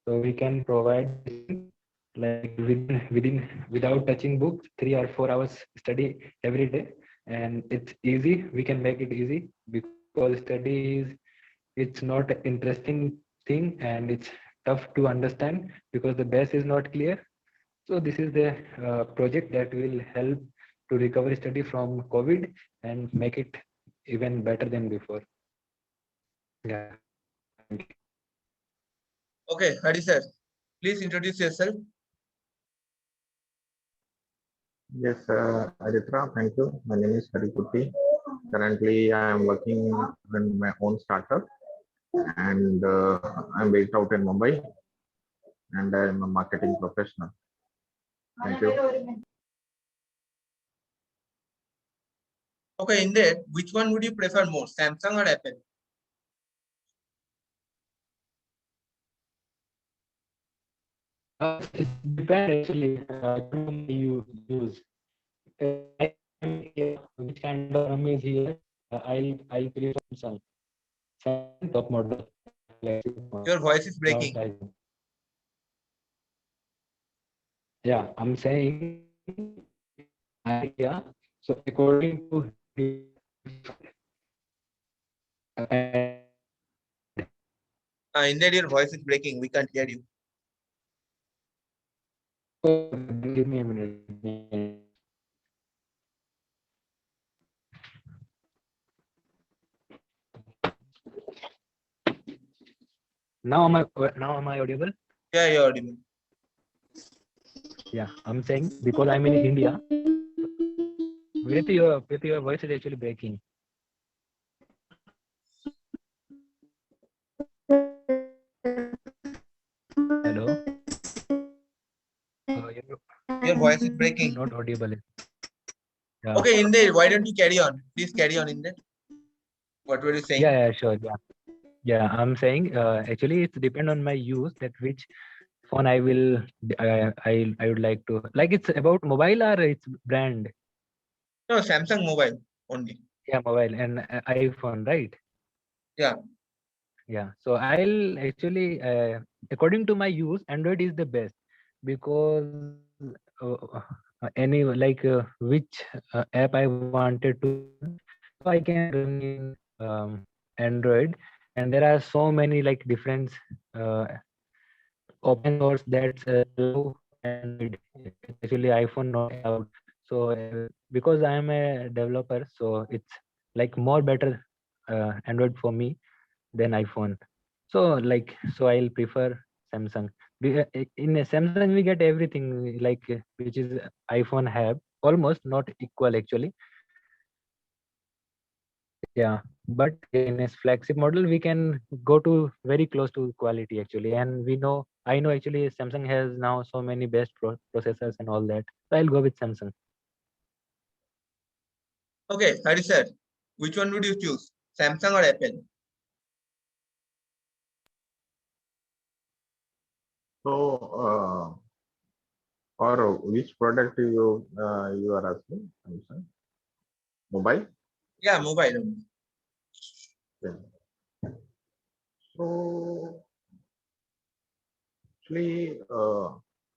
So we can provide like without touching books, 3 or 4 hours study every day, and it's easy. We can make it easy because study is it's not an interesting thing and it's tough to understand because the base is not clear. So this is the project that will help to recover study from COVID and make it even better than before. Yeah, thank you. Okay, Hari sir, please introduce yourself. Yes, Aditra, thank you. My name is Harikuti. Currently, I am working in my own startup and I'm based out in Mumbai and I am a marketing professional. Thank you. Okay, in that, which one would you prefer more, Samsung or Apple? It depends actually. I don't know my use. Which kind of RAM is here? I'll prefer Samsung. Samsung top model. Your voice is Not breaking. iPhone. Yeah, I'm saying idea. So according to In that, your voice is breaking. We can't hear you. give me a minute. Now am I audible? Yeah, you're audible. Yeah, I'm saying because I'm in India, with your voice is actually breaking. Hello. Your voice is breaking. Not audible. Yeah. Okay, in there, why don't you carry on? Please carry on in there. What were you saying? Yeah, sure. Yeah. I'm saying actually it's depend on my use that which phone I will I would like to like it's about mobile or it's brand. No, Samsung mobile only. Yeah, mobile and iPhone, right? Yeah. Yeah. So I'll actually according to my use, Android is the best because any like which app I wanted to run, so I can run in Android, and there are so many like different uh, open source that's allow for Android. It's actually iPhone not allowed. So because I am a developer, so it's like more better Android for me than iPhone. So so I'll prefer Samsung. In a Samsung we get everything like which is iPhone have almost not equal actually. Yeah, but in a flagship model we can go to very close to quality actually, and I know actually Samsung has now so many best processors and all that. So I'll go with Samsung. Okay, Hari sir, which one would you choose, Samsung or Apple? So, or which product you are asking? Samsung mobile. Yeah, mobile only. Yeah. So actually,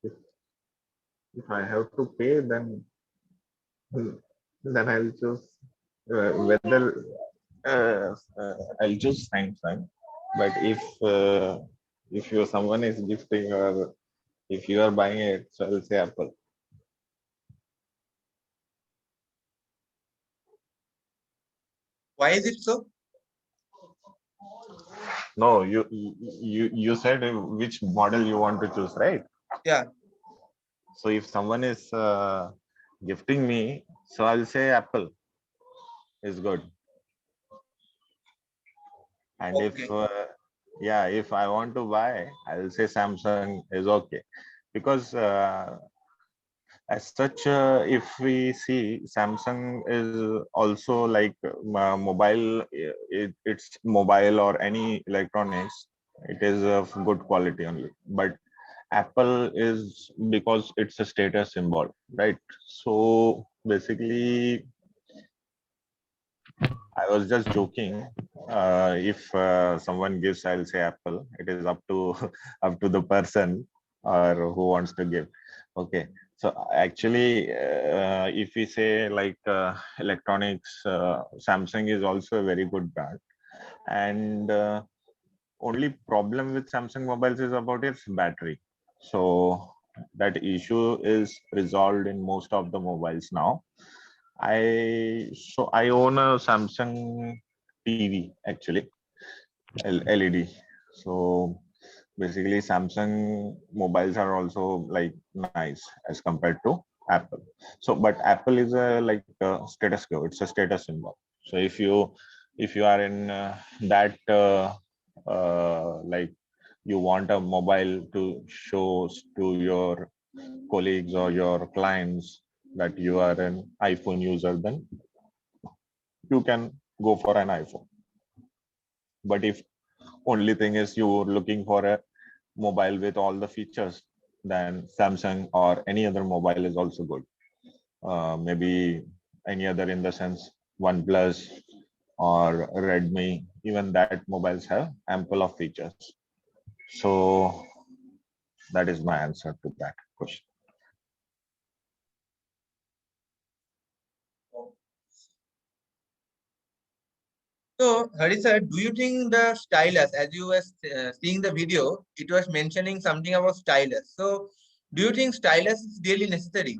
if I have to pay, then I'll choose whether I'll choose Samsung. But if you someone is gifting or if you are buying it, so I'll say Apple. Why is it so? No, you said which model you want to choose, right? Yeah. So if someone is gifting me, so I'll say Apple is good. And if Okay. yeah, if I want to buy, I'll say Samsung is okay because as such, if we see, Samsung is also like mobile. It's mobile or any electronics. It is of good quality only. But Apple is because it's a status symbol, right? So basically, I was just joking. If someone gives, I'll say Apple. It is up to up to the person or who wants to give. Okay. So actually, if we say like electronics, Samsung is also a very good brand. And only problem with Samsung mobiles is about its battery. So that issue is resolved in most of the mobiles now. I own a Samsung TV actually, LED. So basically Samsung mobiles are also like nice as compared to Apple. So but Apple is a like a status quo. It's a status symbol. So if you are in that like you want a mobile to show to your colleagues or your clients that you are an iPhone user, then you can go for an iPhone. But if only thing is you're looking for a mobile with all the features, then Samsung or any other mobile is also good. Maybe any other in the sense OnePlus or Redmi, even that mobiles have ample of features. So that is my answer to that question. So, Hari sir, do you think the stylus, as you were seeing the video, it was mentioning something about stylus. So, do you think stylus is really necessary,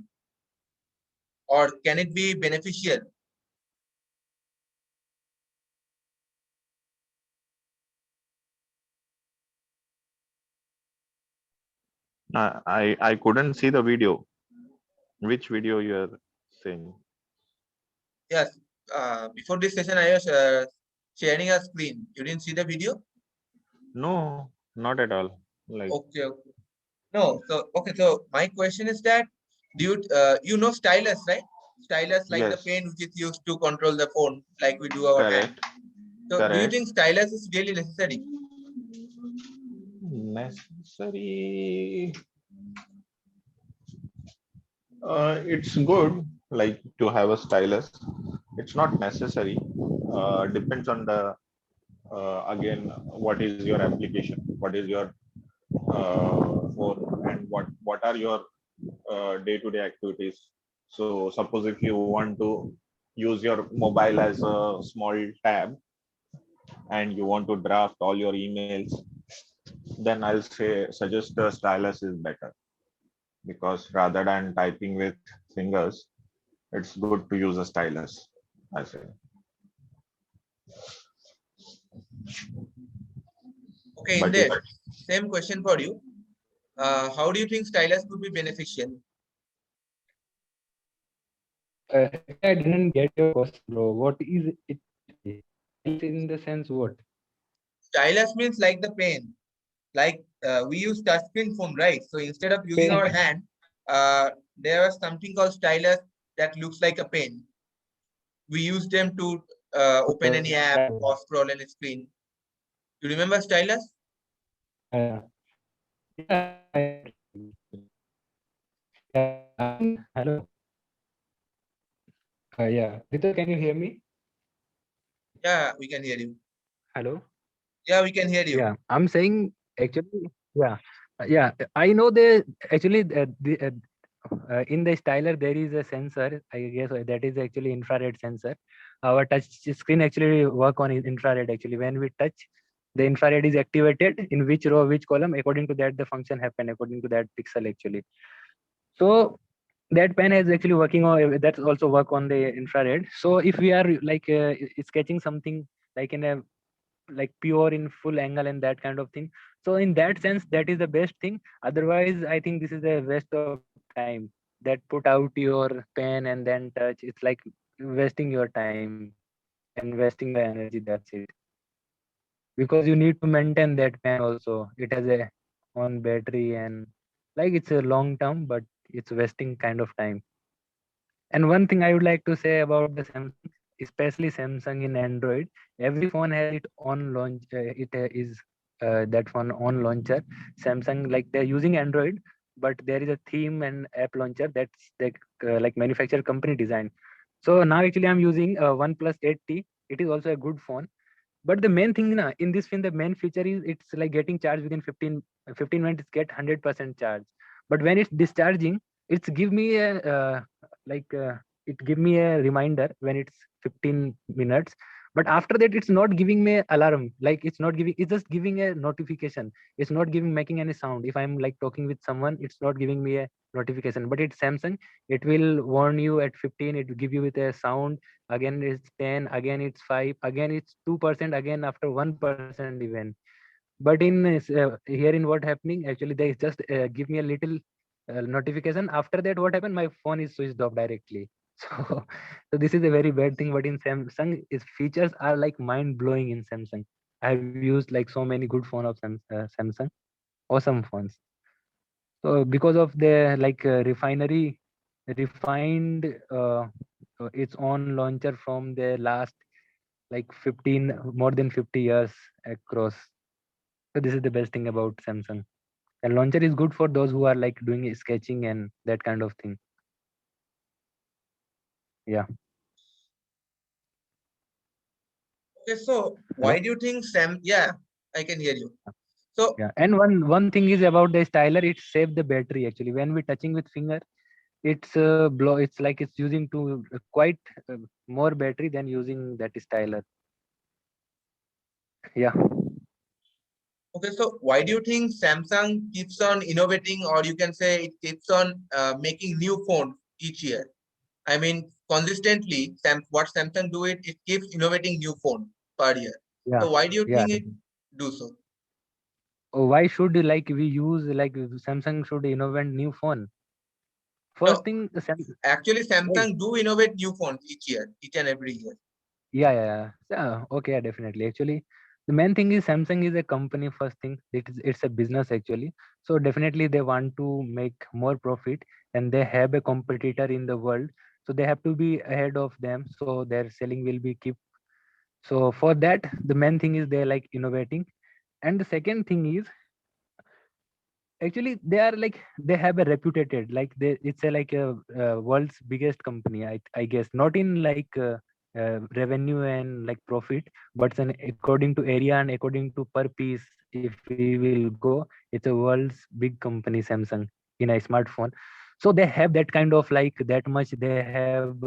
or can it be beneficial? I couldn't see the video. Which video you are saying? Yes. Before this session, I was sharing a screen. You didn't see the video? No, not at all. Like Okay. Okay. No. So, okay. So, my question is that, do you you know stylus, right? Stylus, like the yes, pen which is used to control the phone, like we do our hand. correct, So, do you correct. think stylus is really necessary? Necessary. It's good, like to have a stylus. It's not necessary. Depends on the again what is your application, what is your phone, and what are your day-to-day activities. So suppose if you want to use your mobile as a small tab and you want to draft all your emails, then I'll say suggest the stylus is better, because rather than typing with fingers, it's good to use a stylus. I say. Okay, in But if there, same question for you. How do you think stylus could be beneficial? I didn't get your question, bro. What is it? In the sense what? Stylus means like the pen. Like we use touchscreen phone, right? So instead of using Pen. our hand, there was something called stylus that looks like a pen. We use them to open any app or scroll any screen. You remember stylus? Uh, yeah, hello. Yeah. Rita, can you hear me? Yeah, we can hear you. Hello. Yeah, we can hear you. Yeah. I'm saying actually, yeah. Yeah. I know the actually in the styler there is a sensor. I guess that is actually infrared sensor. Our touch screen actually work on infrared. Actually, when we touch, the infrared is activated in which row, which column. According to that, the function happen according to that pixel actually. So that pen is actually working on that's also work on the infrared. So if we are like sketching something like in a like pure in full angle and that kind of thing, so in that sense that is the best thing. Otherwise I think this is a waste of time, that put out your pen and then touch, it's like wasting your time and wasting the energy, that's it. Because you need to maintain that pen also, it has a on battery and like it's a long term, but it's wasting kind of time. And one thing I would like to say about the Samsung, especially Samsung in Android, every phone has its own launch. It is that phone on launcher. Samsung, like they're using Android, but there is a theme and app launcher that's the like manufacturer company design. So now actually I'm using OnePlus 8T. It is also a good phone. But the main thing in this phone, the main feature is it's like getting charged within 15 minutes, get 100% charge. But when it's discharging, it's give me a like it give me a reminder when it's 15 minutes. But after that, it's not giving me alarm. Like it's not giving, it's just giving a notification. It's not giving making any sound. If I'm like talking with someone, it's not giving me a notification. But it's Samsung. It will warn you at 15. It will give you with a sound. Again it's 10, again it's 5, again it's 2%, again after 1% even. But in here in what happening, actually they just give me a little notification. After that, what happened, my phone is switched off directly. So so this is a very bad thing. But in Samsung, its features are like mind blowing. In Samsung, I have used like so many good phone of Samsung, awesome phones. So because of the like refined its own launcher from the last like 15 more than 50 years across. So this is the best thing about Samsung. And launcher is good for those who are like doing sketching and that kind of thing. Yeah. Okay, so Hello. why do you think Sam? Yeah, I can hear you. So Yeah. And one thing is about the styler, it saves the battery actually. When we touching with finger, it's blow. It's like it's using to quite more battery than using that styler. Yeah. okay, so why do you think Samsung keeps on innovating, or you can say it keeps on making new phones each year? I mean, consistently, what Samsung do it keeps innovating new phone per year. Yeah. So why do you Yeah. think it do so? Why should like we use like Samsung should innovate new phone? First No, thing, actually, right. Samsung do innovate new phones each year, each and every year. Yeah. Okay, yeah, definitely. Actually, the main thing is Samsung is a company. First thing, it's a business actually. So definitely they want to make more profit, and they have a competitor in the world. So they have to be ahead of them. So their selling will be keep. So for that, the main thing is they're like innovating, and the second thing is actually they are like they have a reputed like they it's a like a world's biggest company. I guess not in like revenue and like profit, but an according to area and according to per piece. If we will go, it's a world's big company, Samsung, in a smartphone. So they have that kind of like that much, they have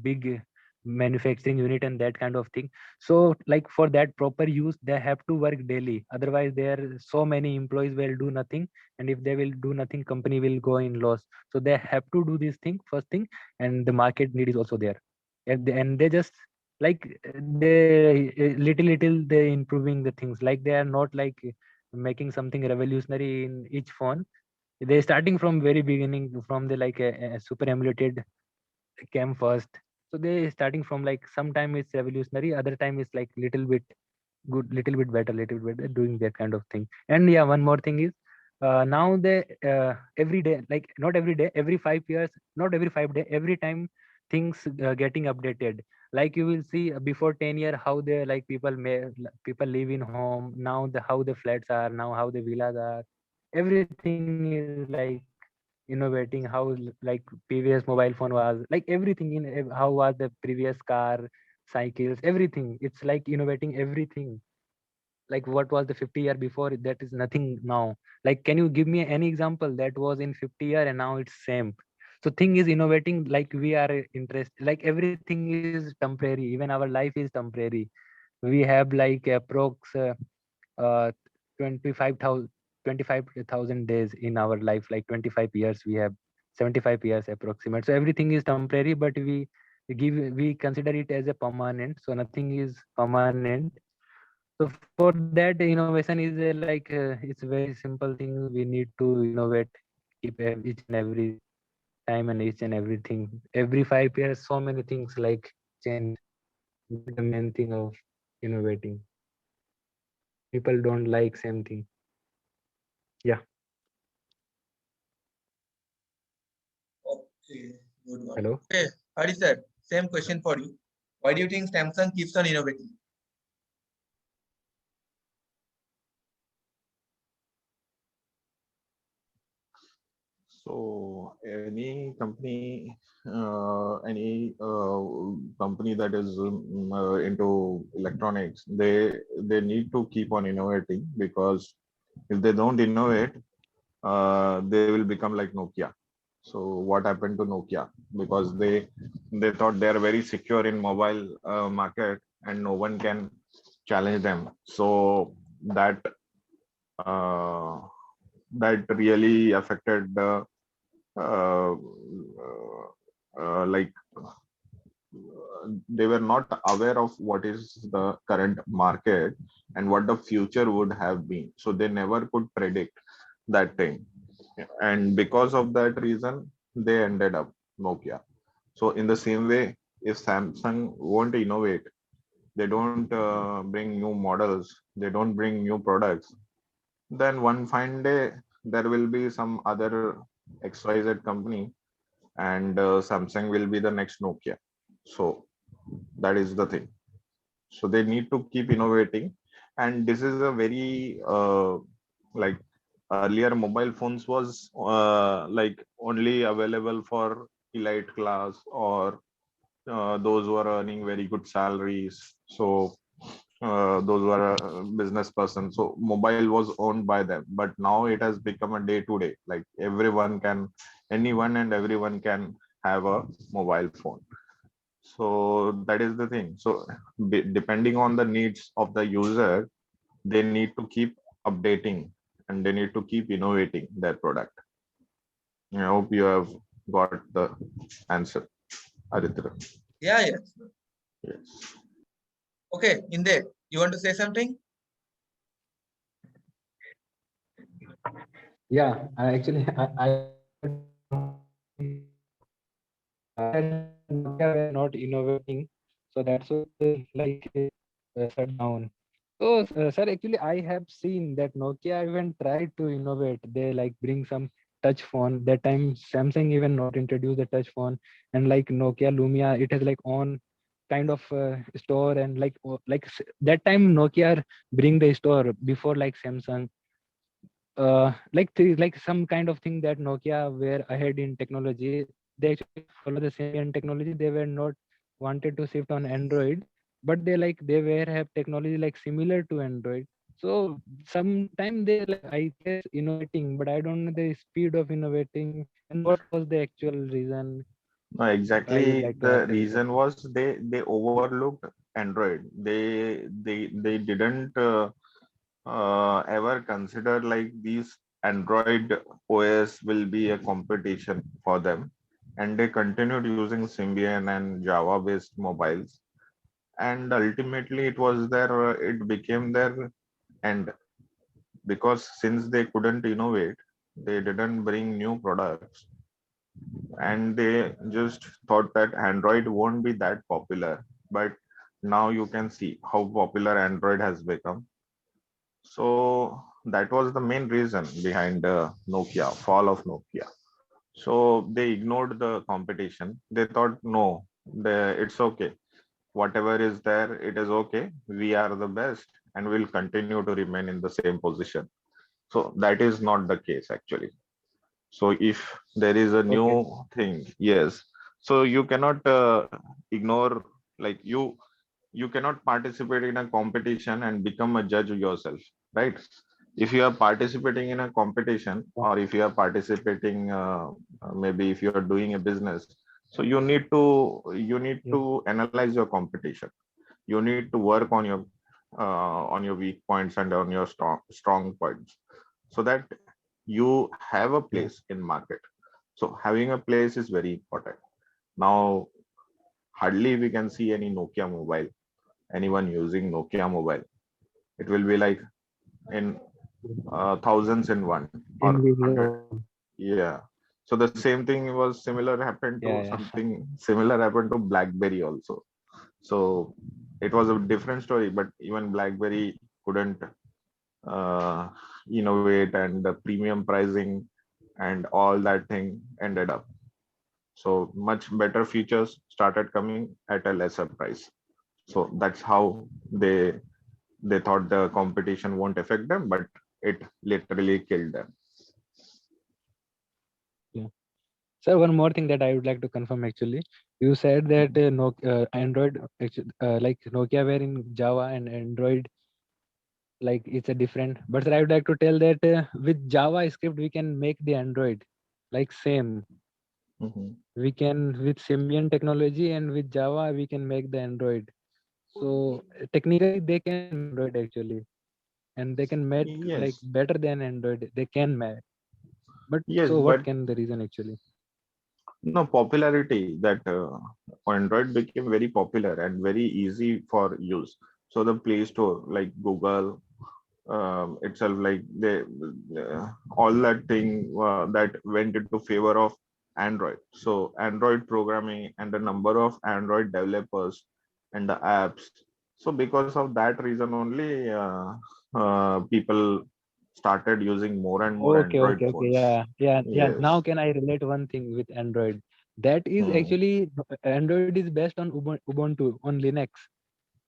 big manufacturing unit and that kind of thing. So like for that proper use, they have to work daily, otherwise there so many employees will do nothing. And if they will do nothing, company will go in loss. So they have to do this thing first thing. And the market need is also there. And they just like they little they improving the things, like they are not like making something revolutionary in each phone. They starting from very beginning, from the like a super emulated came first. So they starting from like sometime it's revolutionary, other time it's like little bit good, little bit better, little bit better, doing that kind of thing. And yeah, one more thing is now they every day, like not every day, every 5 years, not every 5 day, every time things getting updated. Like you will see before 10 year how the like people live in home, now the how the flats are, now how the villas are. Everything is like innovating, how like previous mobile phone was, like everything in how was the previous car, cycles, everything. It's like innovating everything. Like what was the 50 year before, that is nothing now. Like can you give me any example that was in 50 year and now it's same? So thing is innovating, like we are interested, like everything is temporary, even our life is temporary. We have like approx uh 25,000 25,000 days in our life, like 25 years we have, 75 years approximate. So everything is temporary, but we consider it as a permanent. So nothing is permanent. So for that, innovation is like it's a very simple thing. We need to innovate, keep each and every time and each and everything. Every 5 years, so many things like change. This is the main thing of innovating. People don't like same thing. Yeah. Okay, good one. Hello. Okay, Hari sir, same question for you. Why do you think Samsung keeps on innovating? So any company, any company that is into electronics, they need to keep on innovating, because if they don't innovate, they will become like Nokia. So what happened to Nokia? Because they thought they are very secure in mobile market and no one can challenge them. So that uh, that really affected the uh, like they were not aware of what is the current market and what the future would have been. So they never could predict that thing. And because of that reason, they ended up Nokia. So in the same way, if Samsung won't innovate, they don't bring new models, they don't bring new products, then one fine day there will be some other XYZ company, and Samsung will be the next Nokia. So that is the thing. So they need to keep innovating, and this is a very like earlier mobile phones was like only available for elite class, or those who are earning very good salaries. So those were business person. So mobile was owned by them, but now it has become a day to day. Like everyone can, anyone and everyone can have a mobile phone. So that is the thing. So depending on the needs of the user, they need to keep updating and they need to keep innovating their product. I hope you have got the answer, Aritra. Yeah, yeah. Yes. Okay, Inde, you want to say something? Yeah, I actually, Nokia were not innovating, so that's why they like shut down. So, sir, actually, I have seen that Nokia even tried to innovate. They like bring some touch phone. That time, Samsung even not introduced the touch phone, and like Nokia Lumia, it has like own kind of store, and like that time Nokia bring the store before like Samsung. Like some kind of thing that Nokia were ahead in technology. They actually follow the same technology. They were not wanted to shift on Android, but they were have technology like similar to Android. So sometime they like I guess innovating, but I don't know the speed of innovating and what was the actual reason. No, I would exactly. like to The have the reason. reason was they overlooked Android. They didn't ever consider like these Android OS will be a competition for them, and they continued using Symbian and Java based mobiles, and ultimately it was their it became their end, because since they couldn't innovate, they didn't bring new products, and they just thought that Android won't be that popular. But now you can see how popular Android has become. So that was the main reason behind Nokia, fall of Nokia. So they ignored the competition. They thought, no, it's okay. Whatever is there, it is okay. We are the best and we'll continue to remain in the same position. So that is not the case actually. So if there is a new Okay. thing, yes, so you cannot ignore, like you cannot participate in a competition and become a judge yourself, right? If you are participating in a competition, Yeah. or if you are participating maybe if you are doing a business, so you need Yeah. to analyze your competition. You need to work on your weak points and on your strong points, so that you have a Yeah. place in market. So having a place is very important. Now hardly we can see any Nokia mobile, anyone using Nokia mobile. It will be like in thousands in one or hundred. Individual. Yeah. So the same thing was similar happened to Yeah. Yeah. something similar happened to BlackBerry also. So it was a different story, but even BlackBerry couldn't uh, innovate, and the premium pricing and all that thing ended up. So much better features started coming at a lesser price. So that's how they thought the competition won't affect them, but it literally killed them. Sir, one more thing that I would like to confirm actually. You said that Android, actually, like Nokia were in Java and Android, like it's a different. But sir, I would like to tell that with JavaScript we can make the Android like same. Mhm. We can with Symbian technology and with Java we can make the Android. So technically they can make Android actually, and they can make like Yes, better than Android. They can make. But yes, so what but can the reason actually? no popularity that Android became very popular and very easy for use. So the Play Store, like Google itself, like all that thing that went into favor of Android. So Android programming and the number of Android developers and the apps. So because of that reason only, people started using more and more Okay, Android okay, okay. phones. Yeah, yeah, yeah. Now Yes. can I relate one thing with Android? That is Hmm. actually Android is based on Ubuntu on Linux,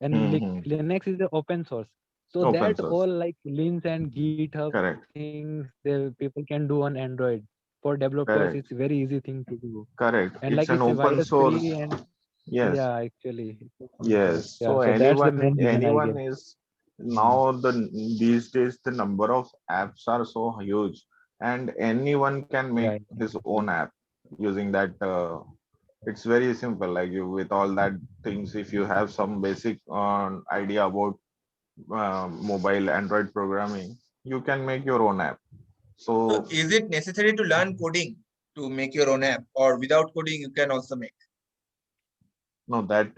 and Hmm. Linux is the open source. So Open that all source. like links and GitHub Correct. things the people can do on Android. For developers, Correct. it's very easy thing to do, Correct. and It's like an it's a open virus source. free and Yes. yeah, actually, it's open source. Yes. Yeah, So so that's the anyone, main reason I anyone guess. is Mm. now these days the number of apps are so huge, and anyone can make Yeah, his own app using that. It's very simple. Like you with all that things, if you have some basic idea about mobile Android programming, you can make your own app. So So is it necessary to learn coding to make your own app, or without coding you can also make? no, that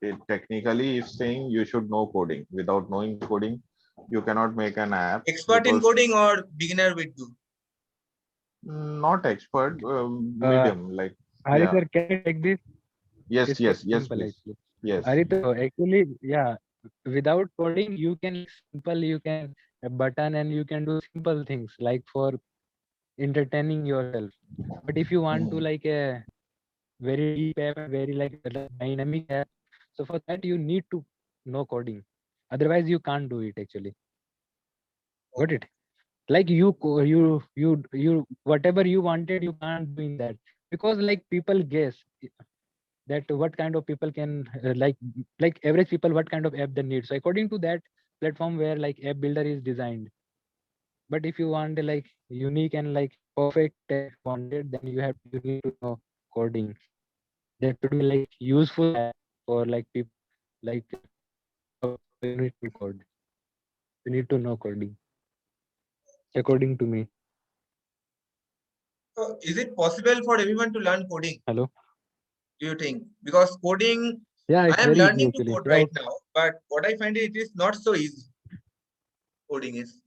it technically is saying you should know coding. Without knowing coding, you cannot make an app Expert in because coding or beginner will do? not expert, uh, medium. Like Hari yeah, sir, can I take this? yes, It's very yes, yes, simple please, actually. yes. Arito, actually, yeah, without coding, you can like, simple, you can a button and you can do simple things like for entertaining yourself. But if you want to Mhm. like a very deep app and very like dynamic app, so for that you need to know coding. Otherwise, you can't do it actually. Got it? Like you whatever you wanted, you can't do in that because like people guess that what kind of people can like average people what kind of app they need, so according to that platform where like app builder is designed. But if you want a like unique and like perfect app if you wanted, then you need to know coding. That should be like useful app for like people like so you need to code, you need to know coding according to me. So is it possible for everyone to learn coding, Hello. do you think? Because coding, Yeah, I it's am very easy learning to actually. code Yeah, right now, but what I find it is not so easy. Coding is.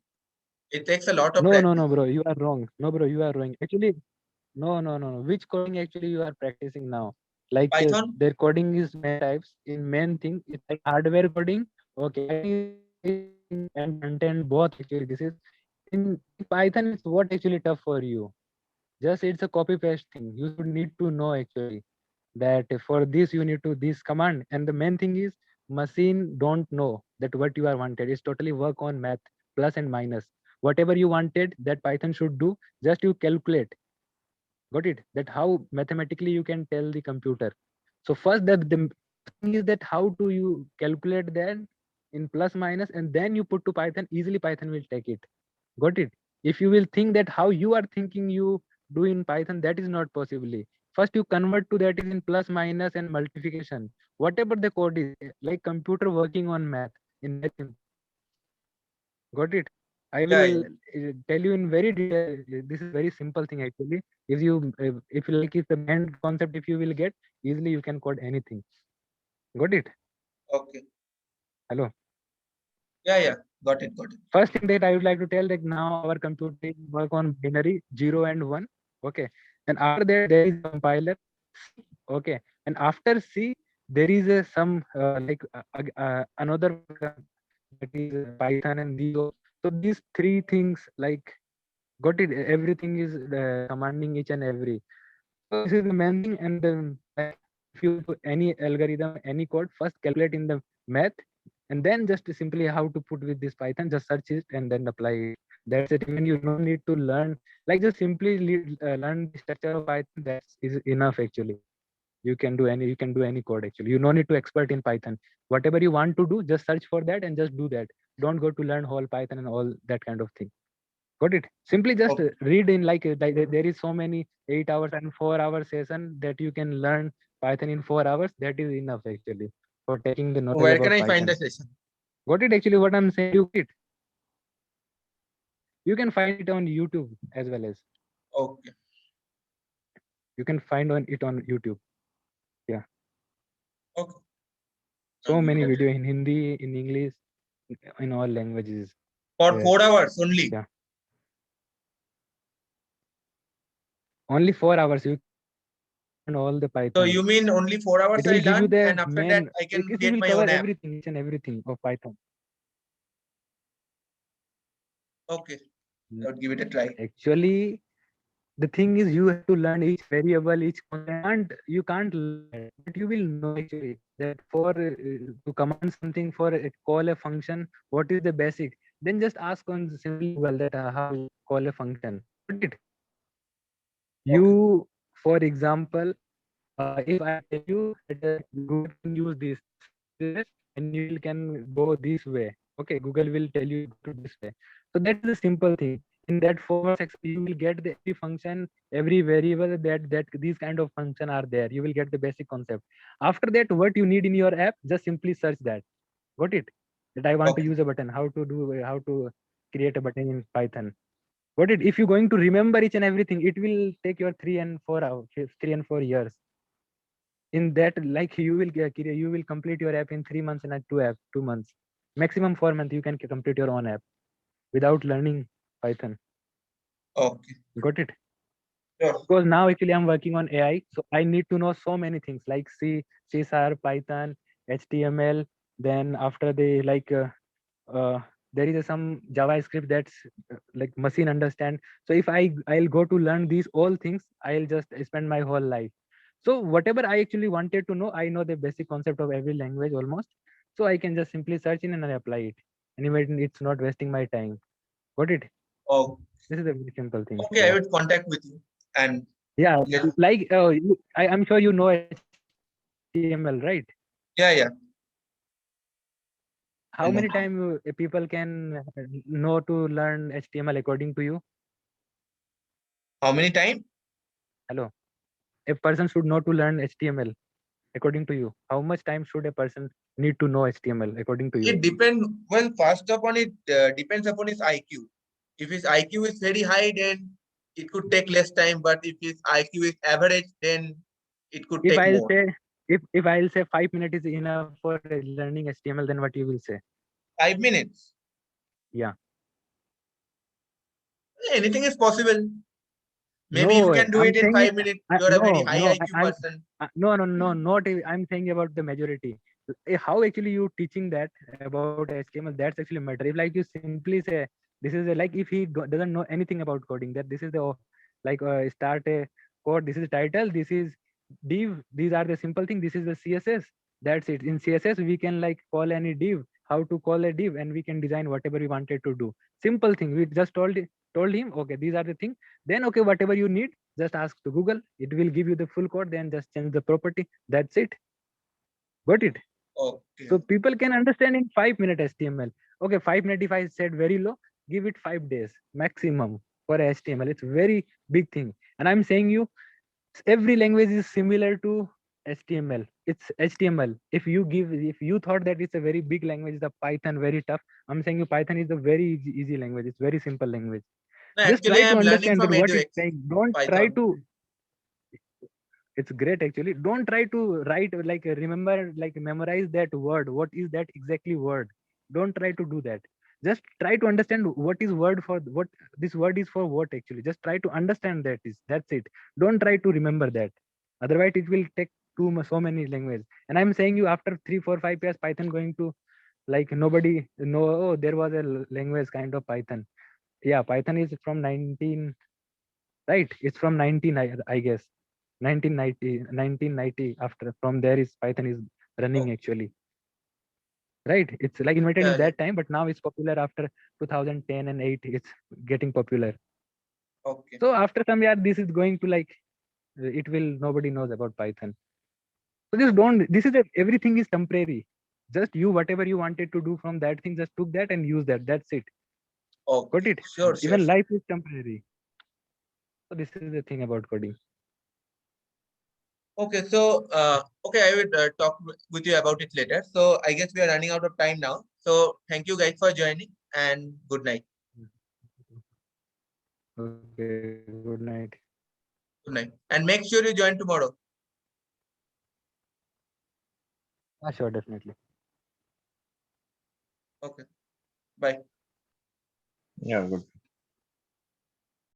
It takes a lot of no practice. bro, you are wrong. No bro, you are wrong actually. No. Which coding actually you are practicing now? Like Python? their coding is main types. In main thing, it's like hardware coding. Okay, and content both actually. This is in Python. It's what actually tough for you. Just it's a copy paste thing. You should need to know actually that for this you need to this command. And the main thing is machine don't know that what you are wanted. It's totally work on math plus and minus. Whatever you wanted that Python should do, just you calculate. Got it? That how mathematically you can tell the computer. So first that the thing is that how do you calculate that in plus minus and then you put to Python, easily Python will take it. Got it? If you will think that how you are thinking you do in Python, that is not possibly. First you convert to that is in plus minus and multiplication. Whatever the code is, like computer working on math in very simple. Got it? I Yeah, will yeah. tell you in very detail. This is very simple thing actually. If you like, if the main concept, if you will get easily, you can code anything. Got it? Okay. Hello. Yeah, yeah. Got it, got it. First thing that I would like to tell that now our computer is work on binary 0 and 1. Okay. And after that there is a compiler. Okay. And after C there is a some another program that is Python and these. So these three things like got it, everything is commanding each and every. So this is the main thing. And then like if you put any algorithm any code, first calculate in the math and then just simply how to put with this Python, just search it and then apply it. That's it. Even you no need to learn, like just simply learn the structure of Python. That is enough actually. You can do any code actually. You no need to expert in Python. Whatever you want to do, just search for that and just do that. Don't go to learn whole Python and all that kind of thing. Got it? Simply just Okay. read in like there is so many 8 hours and 4 hour session that you can learn Python in 4 hours. That is enough actually for taking the knowledge Where can about I find the Python. session? Got it? Actually, what I'm saying, you can find it on YouTube as well as Okay. you can find it on YouTube. Yeah, Okay. I'll so give it many a video try. in Hindi, in English, in all languages. For There. 4 hours only. Yeah. Only 4 hours you learn all the So Python. you mean only 4 hours It I will give you learn, the and after that main. I can It create will my cover own app? everything, each and everything of Python. Okay. I would give it a try. Actually, the thing is you have to learn each variable, each constant. You can't learn that, but you will know actually that for to command something, for call a function, what is the basic. Then just ask on simply Google that how to call a function. Got it? Okay. You, for example, if I tell you that Google can use this and you can go this way, okay, Google will tell you go to this way. So that is a simple thing. In that 4 section, you will get the every function, every variable that these kind of function are there. You will get the basic concept. After that, what you need in your app, just simply search that. Got it? That I want to Okay. use a button. How to create a button in Python. Got it? If you're going to remember each and everything, it will take your 3 and 4 hours, 3 and 4 years. In that, like you will complete your app in 3 months and 2 months, maximum 4 months. You can complete your own app without learning Python. Okay. Got it? Sure. Because now actually I'm working on AI, so I need to know so many things like C Sharp, Python, HTML. Then after the uh, there is some JavaScript that's like machine understand. So if I'll go to learn these all things, I'll just spend my whole life. So whatever I actually wanted to know, I know the basic concept of every language almost. So I can just simply search in and I apply it. And even it's not wasting my time. Got it? Oh, This is a very simple thing. okay. I Yeah. would contact with you and Yeah. let's. Like I'm sure you know HTML, right? Yeah. How many time people can know to learn HTML according to you? How many time? Hello. A person should know to learn HTML according to you. How much time should a person need to know HTML according to you? It depends. Well, first upon it depends upon his IQ. If his IQ is very high, then it could take less time. But if his IQ is average, then it could If take I'll more. say if I'll say 5 minutes is enough for learning HTML, then what you will say? 5 minutes. Yeah. Anything is possible. Maybe you No, can do I'm it in saying it. 5 minutes. You are a very high IQ I'm person. no, not. I'm saying about the majority. How actually you teaching that about HTML? That's actually matter. If like you simply say this is like if he doesn't know anything about coding, that this is the start a code. This is title. This is div. These are the simple thing. This is the CSS. That's it. In CSS we can like call any div. How to call a div, and we can design whatever we wanted to do. Simple thing. We just told him, okay, these are the things. Then okay, whatever you need, just ask to Google. It will give you the full code. Then just change the property. That's it. Got it? Okay. So people can understand in 5 minute HTML. Okay, 5 minute. If I said very low, give it 5 days maximum for HTML. It's very big thing. And I'm saying you, every language is similar to HTML. It's HTML. If you thought that it's a very big language, the Python very tough. I'm saying you Python is a very easy language. It's very simple language. No, Just actually, try I to am learning understand from that what it's EduX saying. Don't try Python. to. It's great actually. Don't try to write like remember like memorize that word. What is that exactly word? Don't try to do that. Just try to understand what is word for what this word is for what actually. Just try to understand that's it. Don't try to remember that. Otherwise it will take so many languages. And I'm saying you after 3 4 5 years Python going to like nobody know, oh, there was a language kind of Python. Yeah, Python is from 19, right? It's from 19, I guess. 1990. After from there is Python is running Oh, actually. right? It's like invented Yeah, in that time, but now it's popular after 2010 and 8. It's getting popular. okay. So after some year, this is going to like it will nobody knows about Python. So just don't. This is everything is temporary. Just you whatever you wanted to do from that thing, just took that and use that. That's it. Okay. Got it? Sure, sure. Even life is temporary. So this is the thing about coding. Okay, so okay, I will talk with you about it later. So I guess we are running out of time now. So thank you guys for joining and good night. Okay. Good night. Good night. And make sure you join tomorrow. Sure, definitely. Okay. Bye. Yeah, good.